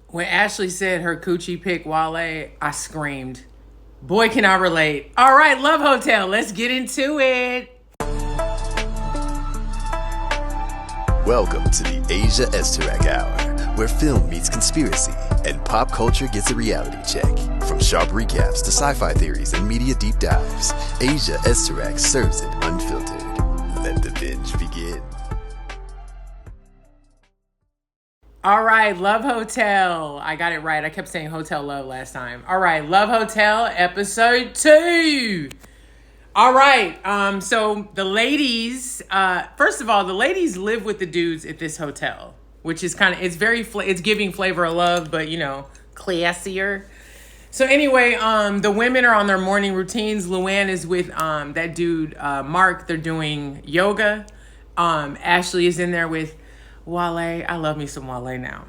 When Ashley said her coochie picked Wale, I screamed. Boy, can I relate. All right, Love Hotel, let's get into it. Welcome to the Asia Esterak Hour, where film meets conspiracy and pop culture gets a reality check. From sharp recaps to sci-fi theories and media deep dives, Asia Esterak serves it unfiltered. Let the binge begin. All right, Love Hotel. I got it right. I kept saying Hotel Love last time. All right, Love Hotel, episode 2. All right, so the ladies, first of all, the ladies live with the dudes at this hotel, which is kind of, it's giving Flavor of Love, but, you know, classier. So anyway, the women are on their morning routines. Luann is with that dude, Mark. They're doing yoga. Ashley is in there with Wale. I love me some Wale now.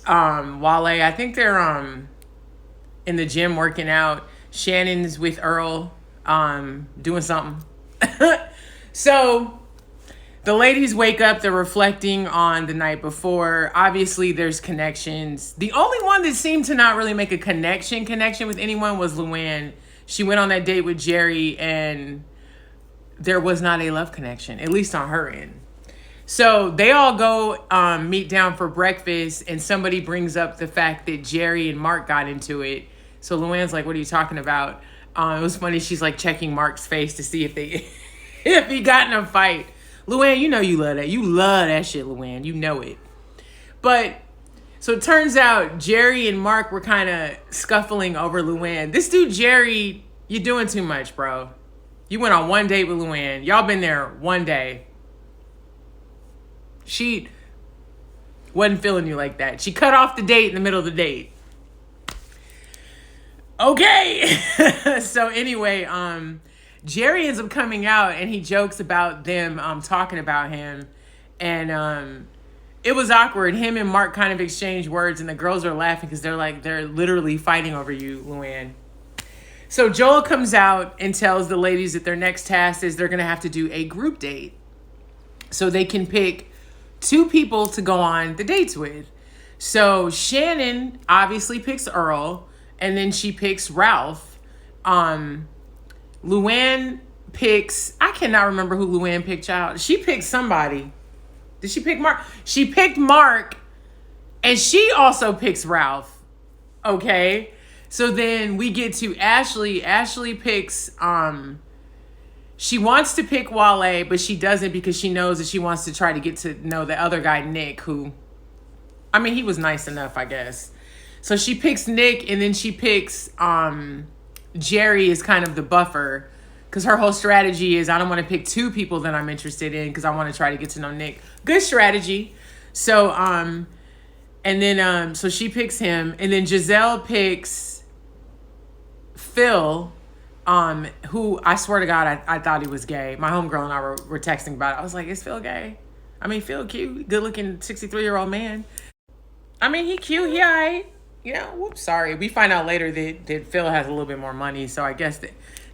Wale, I think they're in the gym working out. Shannon's with Earl doing something. So the ladies wake up, they're reflecting on the night before. Obviously there's connections. The only one that seemed to not really make a connection with anyone was Luann. She went on that date with Jerry and there was not a love connection, at least on her end. So they all go meet down for breakfast, and somebody brings up the fact that Jerry and Mark got into it. So Luann's like, what are you talking about? It was funny. She's like checking Mark's face to see if he got in a fight. Luann, you know you love that. You love that shit, Luann. You know it. But so it turns out Jerry and Mark were kind of scuffling over Luann. This dude, Jerry, you're doing too much, bro. You went on one date with Luann. Y'all been there one day. She wasn't feeling you like that. She cut off the date in the middle of the date. Okay. So anyway, Jerry ends up coming out and he jokes about them talking about him. And it was awkward. Him and Mark kind of exchanged words and the girls are laughing because they're literally fighting over you, Luann. So Joel comes out and tells the ladies that their next task is they're going to have to do a group date. So they can pick 2 people to go on the dates with. So Shannon obviously picks Earl, and then she picks Ralph. Luann picks, I cannot remember who Luann picked, child. She picked somebody. Did she pick Mark? She picked Mark, and she also picks Ralph. Okay. So then we get to Ashley. Ashley picks, she wants to pick Wale, but she doesn't because she knows that she wants to try to get to know the other guy, Nick, who, I mean, he was nice enough, I guess. So she picks Nick, and then she picks Jerry as kind of the buffer because her whole strategy is I don't want to pick 2 people that I'm interested in because I want to try to get to know Nick. Good strategy. So, and then, so she picks him, and then Giselle picks Phil, who I swear to God, I thought he was gay. My homegirl and I were texting about it. I was like, is Phil gay? I mean, Phil cute, good looking 63-year-old man. I mean, he cute, he all right. You know, whoops, sorry. We find out later that Phil has a little bit more money, so I guess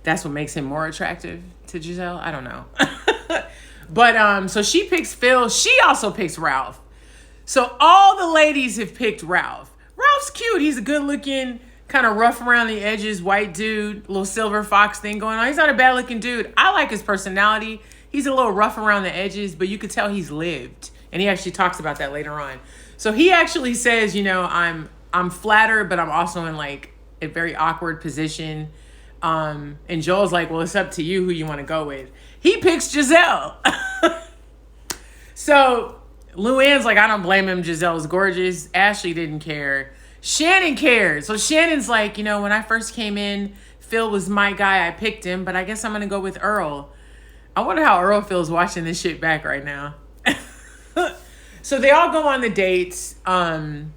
that's what makes him more attractive to Giselle. I don't know. But, so she picks Phil. She also picks Ralph. So all the ladies have picked Ralph. Ralph's cute. He's a good looking, kind of rough around the edges, white dude, little silver fox thing going on. He's not a bad looking dude. I like his personality. He's a little rough around the edges, but you could tell he's lived. And he actually talks about that later on. So he actually says, you know, I'm flattered, but I'm also in like a very awkward position. And Joel's like, well, it's up to you who you want to go with. He picks Giselle. So Luann's like, I don't blame him. Giselle's gorgeous. Ashley didn't care. Shannon cared. So Shannon's like, you know, when I first came in, Phil was my guy. I picked him, but I guess I'm going to go with Earl. I wonder how Earl feels watching this shit back right now. So they all go on the dates. I'm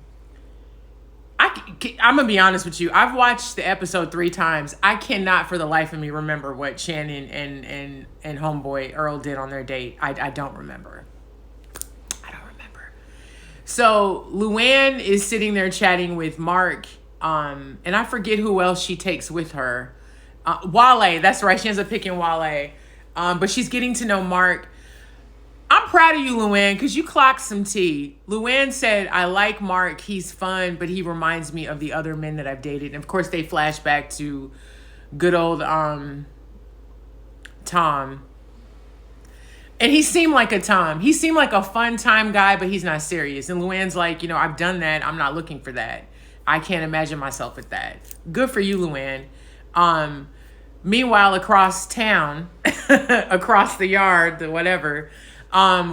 going to be honest with you. I've watched the episode 3 times. I cannot for the life of me remember what Shannon and homeboy Earl did on their date. I don't remember. So Luann is sitting there chatting with Mark, and I forget who else she takes with her. Wale, that's right. She ends up picking Wale. But she's getting to know Mark. I'm proud of you, Luann, because you clocked some tea. Luann said, I like Mark. He's fun, but he reminds me of the other men that I've dated. And of course, they flash back to good old Tom. And he seemed like a Tom. He seemed like a fun time guy, but he's not serious. And Luann's like, I've done that. I'm not looking for that. I can't imagine myself at that. Good for you, Luann. Meanwhile, across town, across the yard, the whatever,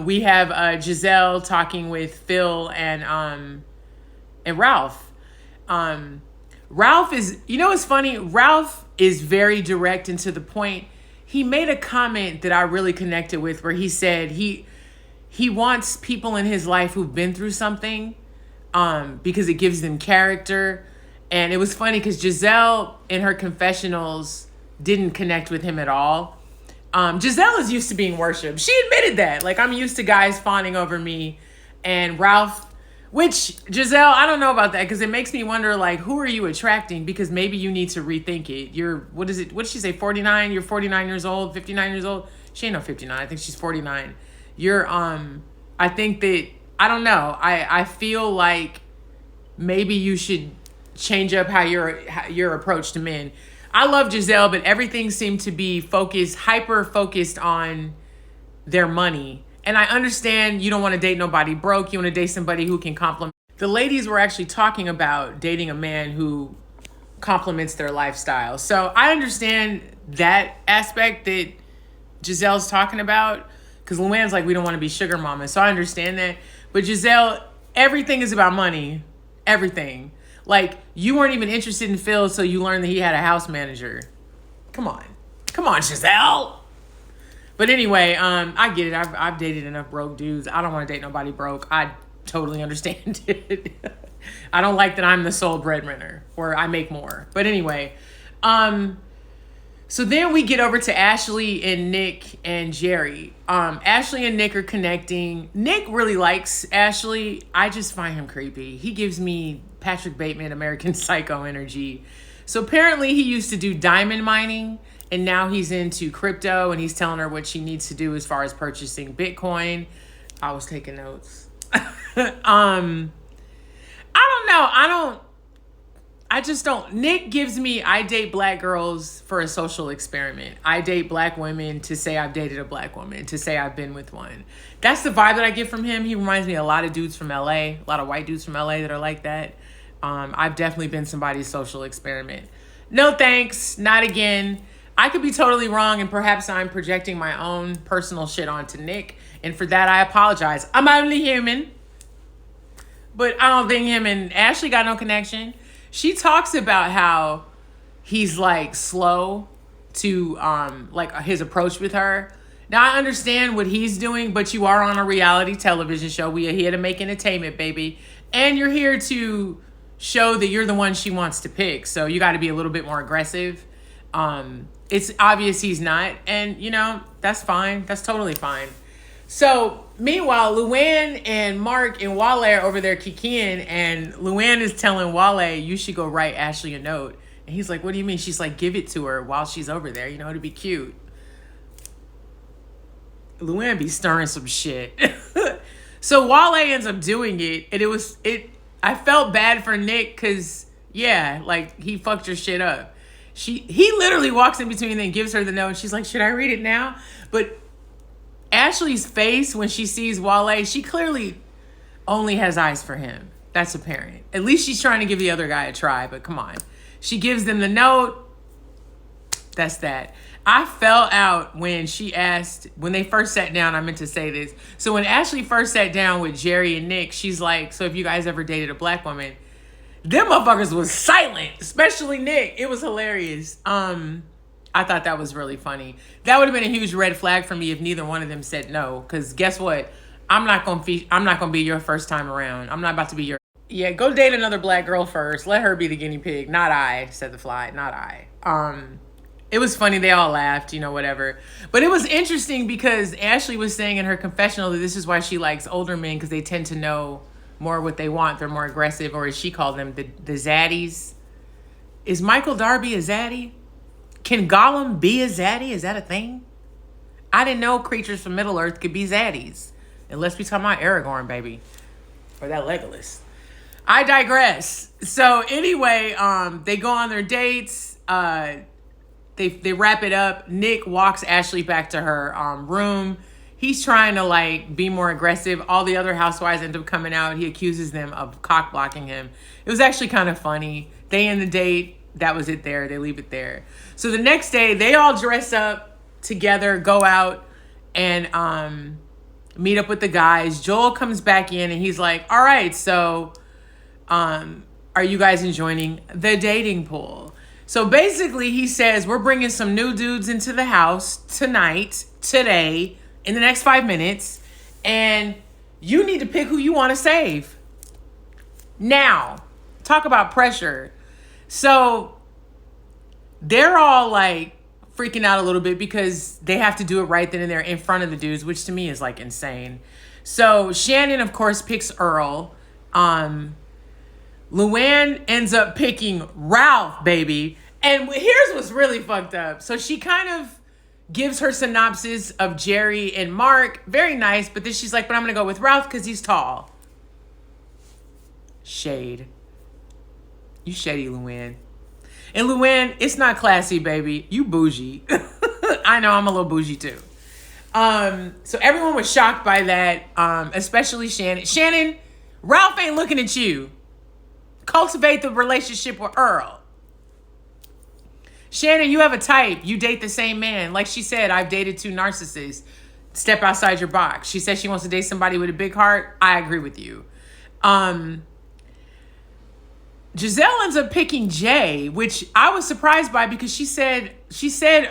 we have Giselle talking with Phil and Ralph. Ralph is, what's funny? Ralph is very direct and to the point. He made a comment that I really connected with where he said he wants people in his life who've been through something because it gives them character. And it was funny because Giselle in her confessionals didn't connect with him at all. Giselle is used to being worshipped. She admitted that. Like, I'm used to guys fawning over me. And Ralph, which Giselle, I don't know about that because it makes me wonder, like, who are you attracting? Because maybe you need to rethink it. What did she say, 49? You're 49 years old, 59 years old? She ain't no 59. I think she's 49. I think that, I don't know. I feel like maybe you should change up how your approach to men. I love Giselle, but everything seemed to be hyper focused on their money. And I understand you don't want to date nobody broke. You want to date somebody who can compliment. The ladies were actually talking about dating a man who complements their lifestyle. So I understand that aspect that Giselle's talking about. Because Luann's like, we don't want to be sugar mamas. So I understand that. But Giselle, everything is about money. Everything. Like, you weren't even interested in Phil, so you learned that he had a house manager. Come on, Giselle. But anyway, I get it. I've dated enough broke dudes. I don't want to date nobody broke. I totally understand it. I don't like that I'm the sole breadwinner or I make more. But anyway, so then we get over to Ashley and Nick and Jerry. Ashley and Nick are connecting. Nick really likes Ashley. I just find him creepy. He gives me Patrick Bateman, American Psycho energy. So apparently he used to do diamond mining and now he's into crypto and he's telling her what she needs to do as far as purchasing Bitcoin. I was taking notes. I don't know. I just don't. Nick gives me, I date black girls for a social experiment. I date black women to say I've dated a black woman, to say I've been with one. That's the vibe that I get from him. He reminds me of a lot of dudes from LA, a lot of white dudes from LA that are like that. I've definitely been somebody's social experiment. No thanks, not again. I could be totally wrong and perhaps I'm projecting my own personal shit onto Nick. And for that, I apologize. I'm only human. But I don't think him and Ashley got no connection. She talks about how he's like slow to like his approach with her. Now I understand what he's doing, but you are on a reality television show. We are here to make entertainment, baby. And you're here to show that you're the one she wants to pick. So you got to be a little bit more aggressive. It's obvious he's not. And, that's fine. That's totally fine. So, meanwhile, Luann and Mark and Wale are over there kikiing, and Luann is telling Wale, you should go write Ashley a note. And he's like, what do you mean? She's like, give it to her while she's over there, to be cute. Luann be stirring some shit. So Wale ends up doing it, and I felt bad for Nick because, he fucked her shit up. He literally walks in between and gives her the note, and she's like, should I read it now? But Ashley's face when she sees Wale, she clearly only has eyes for him. That's apparent. At least she's trying to give the other guy a try, but come on. She gives them the note. That's that. I fell out when when they first sat down, I meant to say this. So when Ashley first sat down with Jerry and Nick, she's like, so if you guys ever dated a black woman, them motherfuckers was silent, especially Nick. It was hilarious. I thought that was really funny. That would have been a huge red flag for me if neither one of them said no. Because guess what? I'm not gonna be your first time around. I'm not about to be your. Yeah, go date another black girl first. Let her be the guinea pig. Not I, said the fly. Not I. It was funny. They all laughed, whatever. But it was interesting because Ashley was saying in her confessional that this is why she likes older men because they tend to know more what they want. They're more aggressive, or as she called them, the zaddies. Is Michael Darby a zaddy? Can Gollum be a zaddy? Is that a thing? I didn't know creatures from Middle Earth could be zaddies. Unless we talking about Aragorn, baby. Or that Legolas. I digress. So anyway, they go on their dates. They wrap it up. Nick walks Ashley back to her room. He's trying to like be more aggressive. All the other housewives end up coming out. He accuses them of cock blocking him. It was actually kind of funny. They end the date. That was it there. They leave it there. So the next day, they all dress up together, go out, and meet up with the guys. Joel comes back in and he's like, all right, so are you guys enjoying the dating pool? So basically he says, we're bringing some new dudes into the house today, in the next 5 minutes, and you need to pick who you want to save. Now, talk about pressure. So they're all like freaking out a little bit because they have to do it right then and there in front of the dudes, which to me is like insane. So Shannon, of course, picks Earl. Luann ends up picking Ralph, baby. And here's what's really fucked up. So she kind of gives her synopsis of Jerry and Mark. Very nice. But then she's like, but I'm going to go with Ralph because he's tall. Shade. You shady, Luann. And Luann, it's not classy, baby. You bougie. I know, I'm a little bougie too. So everyone was shocked by that, especially Shannon. Shannon, Ralph ain't looking at you. Cultivate the relationship with Earl. Shannon, you have a type. You date the same man. Like she said, I've dated 2 narcissists. Step outside your box. She said she wants to date somebody with a big heart. I agree with you. Giselle ends up picking Jay, which I was surprised by because she said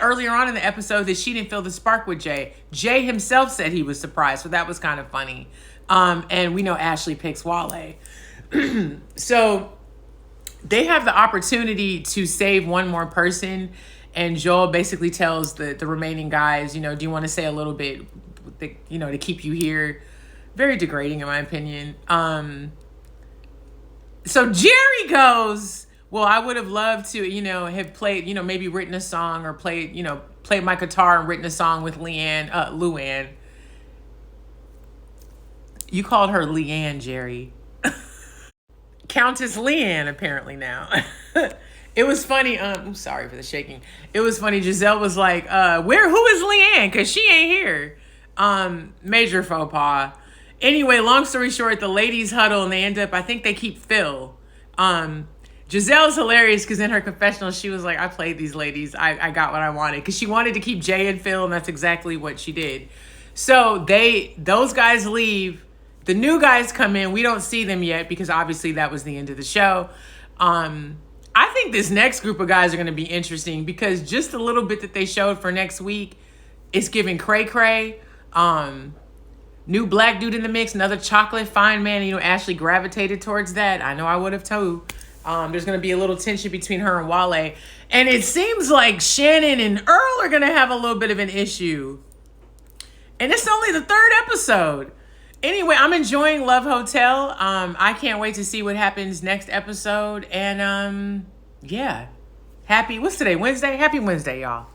earlier on in the episode that she didn't feel the spark with Jay. Jay himself said he was surprised, so that was kind of funny. And we know Ashley picks Wale. So they have the opportunity to save one more person, and Joel basically tells the remaining guys, do you want to say a little bit, to keep you here? Very degrading in my opinion. So Jerry goes, well, I would have loved to, have played, maybe written a song or played my guitar and written a song with Luann. You called her Leanne, Jerry. Countess Leanne, apparently now. It was funny. I'm sorry for the shaking. It was funny. Giselle was like, who is Leanne? Because she ain't here. Major faux pas. Anyway, long story short, the ladies huddle and they end up, I think they keep Phil. Giselle's hilarious because in her confessional, she was like, I played these ladies. I got what I wanted. Because she wanted to keep Jay and Phil, and that's exactly what she did. So those guys leave. The new guys come in. We don't see them yet because obviously that was the end of the show. I think this next group of guys are going to be interesting because just a little bit that they showed for next week, it's giving cray-cray. New black dude in the mix, another chocolate fine man. Ashley gravitated towards that. I know I would have too. There's going to be a little tension between her and Wale. And it seems like Shannon and Earl are going to have a little bit of an issue. And it's only the 3rd episode. Anyway, I'm enjoying Love Hotel. I can't wait to see what happens next episode. And yeah. What's today? Wednesday? Happy Wednesday, y'all.